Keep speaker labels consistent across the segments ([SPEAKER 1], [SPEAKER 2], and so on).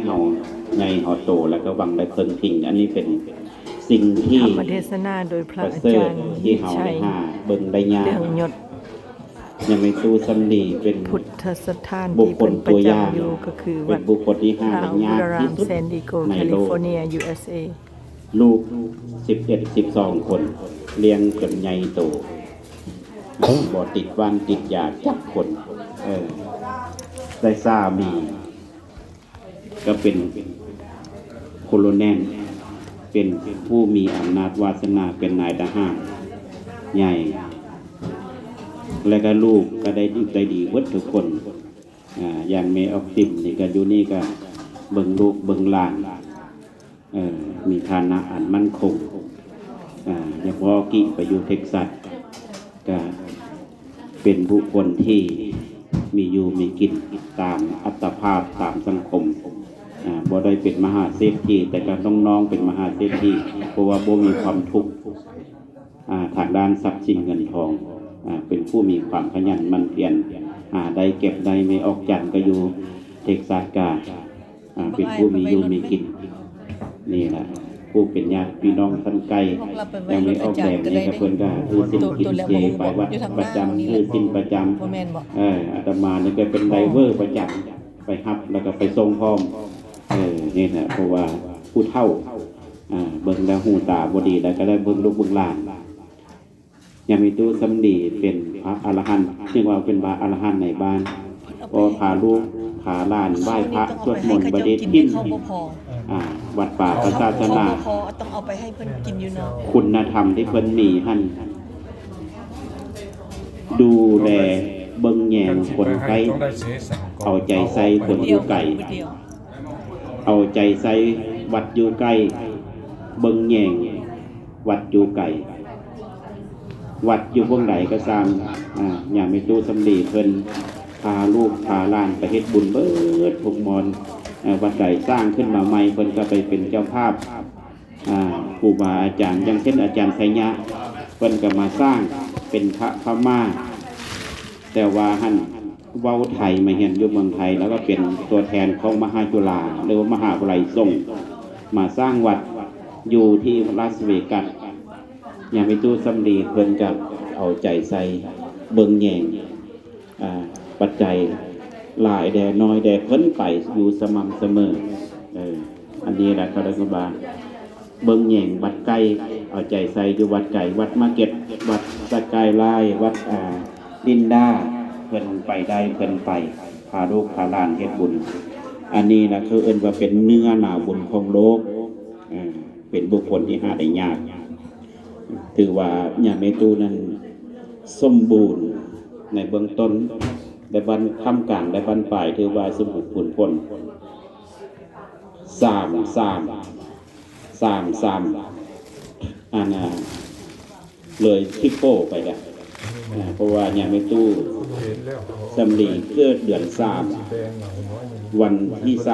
[SPEAKER 1] เฮาใหญ่เฮาโตแล้วก็หวังได้เพิ่งพิงอันนี้เป็นสิ่งที่
[SPEAKER 2] ธรรมเทศนาโดยพระอาจารย์
[SPEAKER 1] ที่เฮาได้หาเบิ่งได้ยาก
[SPEAKER 2] เรื่องยศ
[SPEAKER 1] ยังไม่ตู้สำลีเป็น
[SPEAKER 2] พุทธสถานที่เป็นประจำอยู่ก็คือวัด
[SPEAKER 1] บุคคลที่หาได้ยากที่สุด
[SPEAKER 2] แซนดิโกแคลิฟอร์เนีย USA
[SPEAKER 1] ลูก11-12 คนเลี้ยงจนใหญ่โตบ่ติดวันติดยาจักคนได้สามีก็เป็นโคโลเนลเป็นผู้มีอำนาจวาสนาเป็นนายทหารใหญ่และก็ลูกก็ได้ดีวัดทุกคนอย่างเมออกติมนี่ก็อยู่นี่ก็เบิ่งลูกเบิ่งหลานมีฐานะอันมั่นคงอย่างพ่อกิไปอยู่เท็กซัสก็เป็นบุคคลที่มีอยู่มีกินตามอัตภาพตามสังคมบ่ได้เป็นมหาเศรษฐีแต่ก็ต้องน้องเป็นมหาเศรษฐีเพราะว่าบ่มีความทุกข์ทางด้านทรัพย์สินเงินทองเป็นผู้มีความขยันหมั่นเพียรได้เก็บได้ไม่ออกจันก็อยู่เท็กซัสกาเป็นผู้มีอยู่มีกินนี่แหละผู้เป็นญาติพี่น้องท่านไกลยังไม่ออกแบบนี้กับเพิ่นก็คือสิ้นกินเจไปวัดประจำคือสิ้นประจำอาตมานี่ก็เป็นไดเวอร์ประจำไปฮับแล้วก็ไปส่งพร้อมนี่นะเพราะว่าผู้เฒ่าเบิ่งแล้วหูตาบ่ดีแล้วก็ได้เบิ่งลูกเบิ่งหลานยังมีตู้สำลีเป็นพระอรหันต์ซึ่งว่าเป็นพระอรหันต์ในบ้านก็พาลูกพาหลานไหว้พระสวดมนต์ประเดชทิ่นวัดป่าพระศาสนา
[SPEAKER 2] ต้องเอาไปให้เพิ่นกินอยู่เนาะ
[SPEAKER 1] คุณธรรมที่เพิ่นมีหั่นดูแลเบิ่งแยงคนไกลเอาใจใส่คนอยู่ไกลเอาใจใส่วัดอยู่ไกลเบิ่งแยงวัดอยู่ไกลวัดอยู่พวกไหนก็ตามอย่างไม่ตู้สำลีเพิ่นพาลูกพาหลานไปเฮ็ดบุญเบิดทุกมอนวัดใดสร้างขึ้นมาใหม่เพิ่นก็ไปเป็นเจ้าภาพครูบาอาจารย์อย่างเช่นอาจารย์ไสยะเพิ่นก็มาสร้างเป็นพระพม่าแต่ว่าหั่นเว้าไทยมาเห็นอยู่เมืองไทยแล้วก็เป็นตัวแทนของมหาจุฬาหรือว่ามหาวิทยาลัยส่งมาสร้างวัดอยู่ที่ลาสเวกัสอย่างไม่ตู้สำลีเพิ่นกับเอาใจใส่เบิ่งแยงปัจจัยหลายแด่น้อยแด่เพิ่นไปอยู่สม่ำเสมออันนี้แหละเขาเรียกว่าเบิ่งแยงวัดไกลเอาใจใส่อยู่วัดไกลวัดมาเก็ตวัดสกายไลน์วัดลินดาเพิ่นไปได้เพิ่นไปพาลูกพาหลานเฮ็ดบุญอันนี้นะคือเอิ้นว่าเป็นเนื้อหนาบุญของโลกเป็นบุคคลที่หาได้ยากถือว่าญาติเมตูนั้นสมบูรณ์ในเบื้องต้นได้บรรทำการได้บรรปลายถือว่าสมบูรณ์ผลผลสามอันเลยทิปโป้ไปแล้วเพราะว่าญาติเมตูสำลีเกิดเดือน3วันที่1933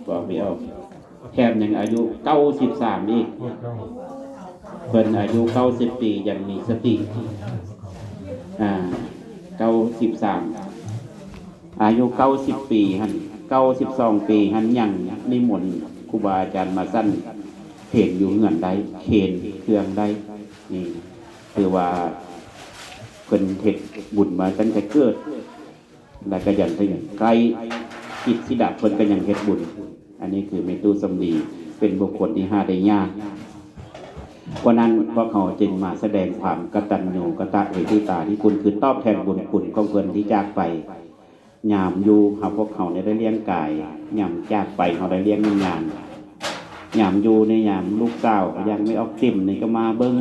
[SPEAKER 1] บอกไม่ออกแถมยังอายุ93อีกเพิ่นอายุ90ปียังมีสติ93อายุ90ปีหั่น92ปีหั่นยังนิมนต์ครูบาอาจารย์มาสั่นเพลงอยู่เฮือนได้เคนเครื่องได้นี่คือว่าเพิ่นเฮ็ดบุญมาตั้งแต่เกิดแล้วก็ยังใกล้อิทธิดาเพิ่นก็ยังเฮ็ดบุญอันนี้คือเมตุสำลีเป็นบุคคลที่หาได้ยากเพราะนั้นพวกเขาจึงมาแสดงความกตัญญูกตเวทิตาที่คุณคือตอบแทนบุญคุณของเพิ่นที่จากไปยามอยู่ครับพวกเขาได้เลี้ยงกายยามจากไปเขาได้เลี้ยงวิญญาณยามอยู่ในยามลูกสาวยังไม่ออกติ่มนี่ก็มาเบิ่ง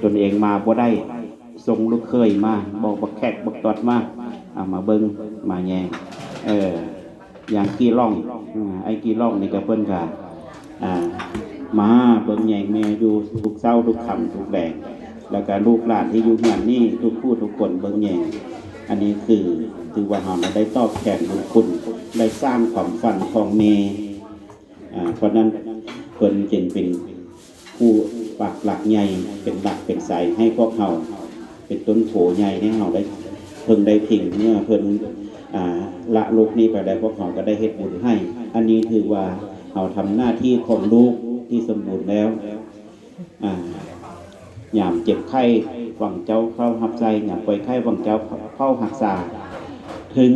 [SPEAKER 1] จนเองมาบ่ได้ส่งลูกเคยมาบอกบักแขกบักตอดมามาเบิ่งมาแยงอย่างกี่ล่องไอ้กี่ล่องนี่ก็เพิ่นก็มาเบิ่งแยงแม่อยู่ทุกเช้าทุกค่ำทุกแดงแล้วก็ลูกหลานที่อยู่เฮือนนี่ทุกผู้ทุกคนเบิ่งแยงอันนี้คือถือว่าเราได้ตอบแทนบุญคุณได้สร้างความฝันของแม่เพราะนั้นเพิ่นจึงเป็นผู้ปักหลักใหญ่เป็นหลักเป็นสายให้พวกเราเป็นต้นโผใหญ่ให้เราได้ เพิ่งได้ทิ้งเมื่อเพิ่นละโลกนี้ไปแล้วพวกเขาก็ได้เฮ็ดบุญให้อันนี้ถือว่าเราทำหน้าที่ของลูกที่สมบูรณ์แล้วยามเจ็บไข้หวังเจ้าเข้าหับใจยามป่วยไข้หวังเจ้าเข้าหักษาถึง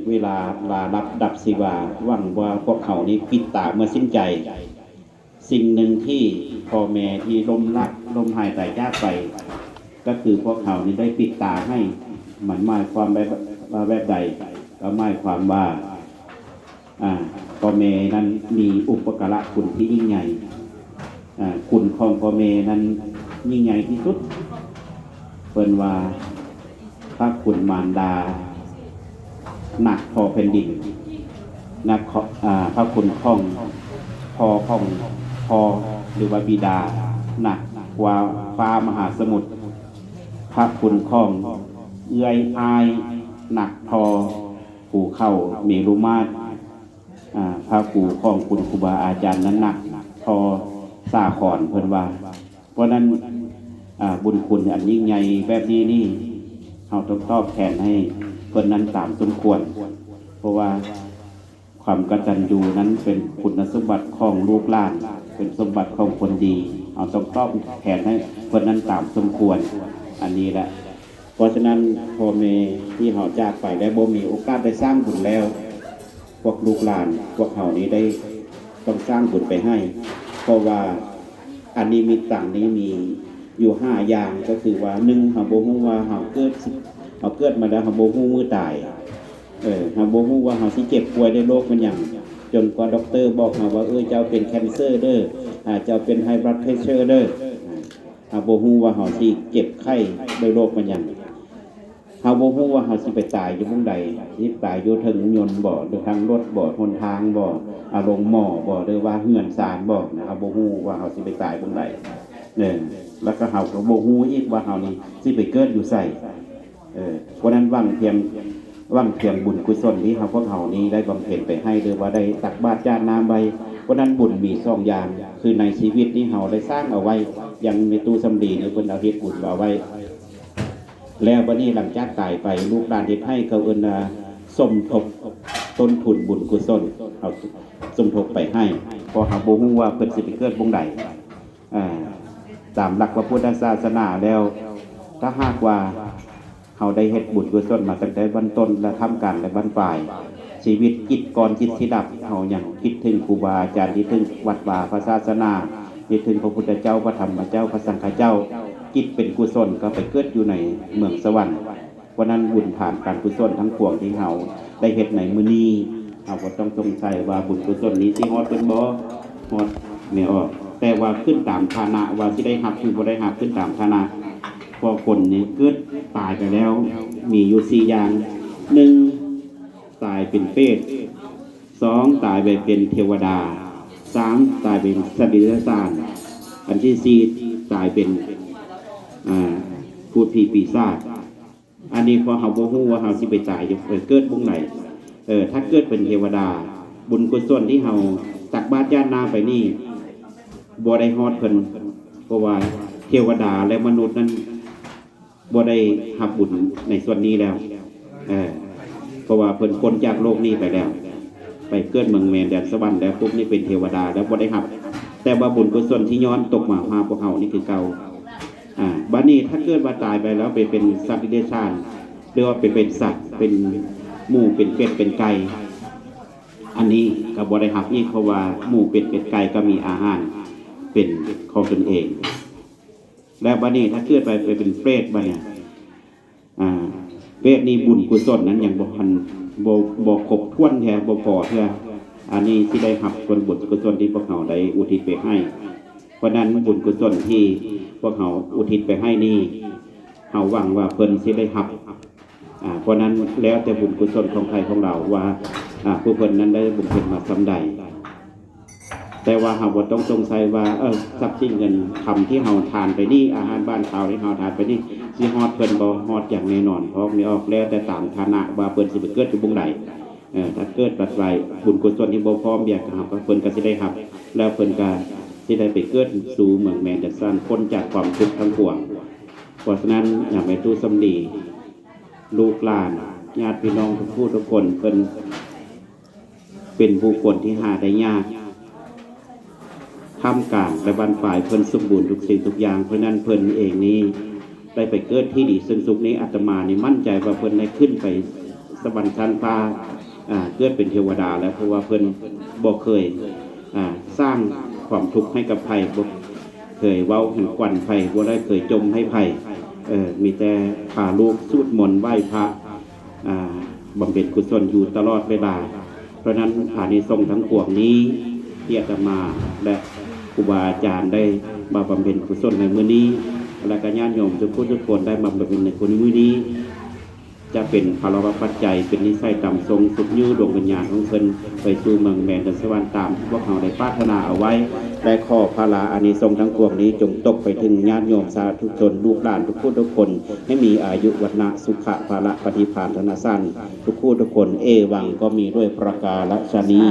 [SPEAKER 1] เวลาลารับดับสิวาหวังว่าพวกเขานี้ปิดตาเมื่อสิ้นใจสิ่งหนึ่งที่พ่อแม่ที่ลมหายใจจากไปก็คือพวกเขานี้ได้ปิดตาให้มันหมายความแบบใดก็หมายความว่าพ่อแม่นั้นมีอุปการะคุณที่ยิ่งใหญ่คุณของพ่อแม่นั้นยิ่งใหญ่ที่สุดเพิ่นว่าพระคุณมารดาหนักพอแผ่นดินนักพระคุณของพ่อของพ่อหรือว่าบิดาหนักกว่าฟ้ามหาสมุทรพระคุณของเอื้อยอายหนักพอภูเข้าเมรุมาตรพระครูของคุณครูบาอาจารย์นั้นหนักพอสาขอนเพิ่นว่าเพราะนั้นบุญคุณอันยิ่งใหญ่แบบนี้นี่เราต้องตอบแทนให้เพิ่นนั้นตามสมควรเพราะว่าความกตัญญูนั้นเป็นคุณสมบัติของลูกหลานเป็นสมบัติของคนดีเราต้องตอบแทนให้เพิ่นนั้นตามสมควรอันนี้แหละเพราะฉะนั้นพ่อแม่ที่เขาจากไปได้บ่มีโอกาสได้สร้างบุญแล้วพวกลูกหลานพวกเขานี้ได้ต้องสร้างบุญไปให้เพราะว่าอันนี้มีต่างนี้มีอยู่5อย่างก็คือว่า1เขาบ่ฮู้ว่าเขาเกิดมาแล้วเขาบ่ฮู้มื้อตายเขาบ่ฮู้ว่าเขาสิเจ็บป่วยในโรคมันหยังจนกว่าด็อกเตอร์บอกมาว่าเจ้าเป็นแคนเซอร์เด้อเจ้าเป็นไฮบลัดเพรสเชอร์เด้อเขาบ่ฮู้ว่าเขาสิเจ็บไข้ด้วยโรคมันหยังเขาบ่ฮู้ว่าเขาสิไปตายอยู่ตรงใดสิตายอยู่ถึงยนต์บ่หรือทางรถบ่หนทางบ่โรงหมอบ่หรือว่าเฮือนศาลบ่เขาบ่ฮู้ว่าเขาสิไปตายตรงใดแล้วก็เขาก็บ่ฮู้อีกว่าเขานี่สิไปเกิดอยู่ไสเพราะนั้นหวังเพียงบุญกุศลที่พวกเขานี้ได้บำเพ็ญไปให้หรือว่าได้ตักบาตรญาติน้ำไว้เพราะนั้นบุญมี2อย่างคือในชีวิตนี้เขาได้สร้างเอาไว้ยังในตู้สำลีนี่เพิ่นเอาเฮ็ดบุญเอาไว้แล้ววันนี้หลังจากตายไปลูกหลานเฮ็ดให้เขาเอิ้นสมทบต้นทุนบุญกุศลเอาสมทบไปให้เพราะเขาบ่ฮู้ว่าเพิ่นสิไปเกิดวงใดตามหลักพระพุทธศาสนาแล้วถ้าหากว่าเขาได้เฮ็ดบุญกุศลมาตั้งแต่วันต้นและทำการและวันปลายชีวิตจิตก่อนจิตสิดับเขายังคิดถึงครูบาอาจารย์คิดถึงวัดวาพระศาสนาคิดถึงพระพุทธเจ้าพระธรรมเจ้าพระสังฆเจ้าจิตเป็นกุศลก็ไปเกิดอยู่ในเมืองสวรรค์เพราะนั้นบุญผ่านการกุศลทั้งปวงที่เขาได้เฮ็ดในมื้อนี้เขาก็ต้องสงสัยว่าบุญกุศลนี้สิฮอดเพิ่นบ่ฮอดไม่ออกแต่ว่าขึ้นตามฐานะว่าสิได้รับหรือบ่ได้รับขึ้นตามฐานะพอคนนี้เกิดตายไปแล้วมีอยู่4อย่าง1ตายเป็นเปรต2ตายไปเป็นเทวดา3ตายเป็นสัตว์เดรัจฉานอันที่4ตายเป็นพูดผีปีศาจอันนี้พอเฮาบ่ฮู้ว่าเฮาสิไปตายอยู่เกิดวงไหนถ้าเกิดเป็นเทวดาบุญกุศลที่เฮาตักบาตรญาตินาไปนี่บ่ได้ฮอดเพิ่นเพราะว่าเทวดาและมนุษย์นั้นบ่ได้รับบุญในส่วนนี้แล้วเพราะว่าเพิ่นพ้นจากโลกนี้ไปแล้วไปเกิดเมืองแมนแดนสวรรค์แล้วพวกนี้เป็นเทวดาแล้วบ่ได้รับแต่ว่าบุญกุศลที่ย้อนตกมาหาพวกเฮานี่คือเก่าบัดนี้ถ้าเกิดว่าตายไปแล้วไปเป็นสัตว์เดรัจฉานหรือว่าเป็นสัตว์เป็นหมูเป็นเป็ดเป็นไก่อันนี้ก็บ่ได้รับอีกเพราะว่าหมูเป็ดไก่ก็มีอาหารเป็นของตนเองแล้วบัดนี้ถ้าเกิดไปเป็นเปรตบัดเนี่ยเปรตนี่บุญกุศลนั้นยังบ่ครบถ้วนแท้บ่พอแท้อันนี้ที่ได้รับส่วนบุญกุศลที่พวกเขาได้อุทิศไปให้เพราะนั้นบุญกุศลที่พวกเขาอุทิศไปให้นี่เขาหวังว่าเพิ่นสิได้รับเพราะนั้นแล้วแต่บุญกุศลของใครของเราว่าผู้เพิ่นนั้นได้บุญเพิ่นมาสำใดแต่ว่าเราบ่ต้องสงสัยว่าทรัพย์สินเงินคำที่เราทานไปนี่อาหารบ้านเขาที่เราทานไปนี่สิฮอดเพิ่นบ่ฮอดอย่างแน่นอนเพราะนี่ออกแล้วแต่ตามฐานะว่าเพิ่นสิไปเกิดอยู่วงใดถ้าเกิดปัจจัยบุญกุศลที่บ่พร้อมเบียกครับเพิ่นก็สิได้รับแล้วเพิ่นก็สิได้ไปเกิดสู่เมืองแมนดัสซันพ้นจากความทุกข์ทั้งปวงเพราะฉะนั้นอย่าไปตู้สำลี ลูกหลานญาติพี่น้องทุกผู้ทุกคนเพิ่นเป็นบุคคลที่หาได้ยากท่ามกลางและบรรปลายเพิ่นสมบูรณ์ทุกสิ่งทุกอย่างเพราะนั้นเพิ่นเองนี้ได้ไปเกิดที่ดีซึ่งสุขนี้อาตมานี่มั่นใจว่าเพิ่นได้ขึ้นไปสวรรค์ชั้นฟ้าเกิดเป็นเทวดาแล้วเพราะว่าเพิ่นบ่เคยสร้างความทุกข์ให้กับไผบ่เคยเว้าถึงควันไผบ่ได้เคยจมให้ไผมีแต่พาลูกสวดมนต์ไหว้พระบำเพ็ญกุศลอยู่ตลอดเวลาเพราะนั้นอานิสงส์ทั้งปวงนี้ที่อาตมาและครูบาอาจารย์ได้มาบำเพ็ญกุศลในมื้อนี้และก็ญาติโยมทุกคนได้มาบำเพ็ญในมื้อนี้จะเป็นภาระปัจจัยเป็นนิสัยตามทรงสุขยืดดวงวิญญาณของเพิ่นไปสู่เมืองแมนสวรรค์ตามที่พวกเราได้ปรารถนาเอาไว้และขอภาระอานิสงส์ทั้งปวงนี้จงตกไปถึงญาติโยมสาธุชนลูกหลานทุกคนให้มีอายุวัฒนะสุขะภาระปฏิภาณธนสั้นทุกคนเอวังก็มีด้วยประกาศนี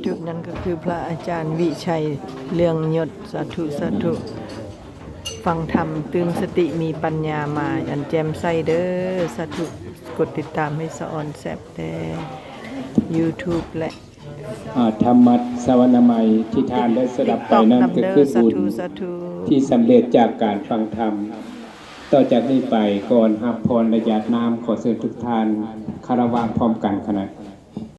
[SPEAKER 2] จุดนั้นก็คือพระอาจารย์วิชัยเรืองยศสาธุสาธุฟังธรรมตื่นสติมีปัญญามาอันแจ่มใสเด้อสาธุกดติดตามให้สะออนแซ่บแต่ YouTube และ
[SPEAKER 3] ธรรมะสวรรณมัยที่ทานได้สดับไปนั้นก็คือบุญที่สำเร็จจากการฟังธรรมต่อจากนี้ไปก่อนรับพรและหยาดน้ำขอเชิญทุกท่านคารวะพร้อมกันขณะ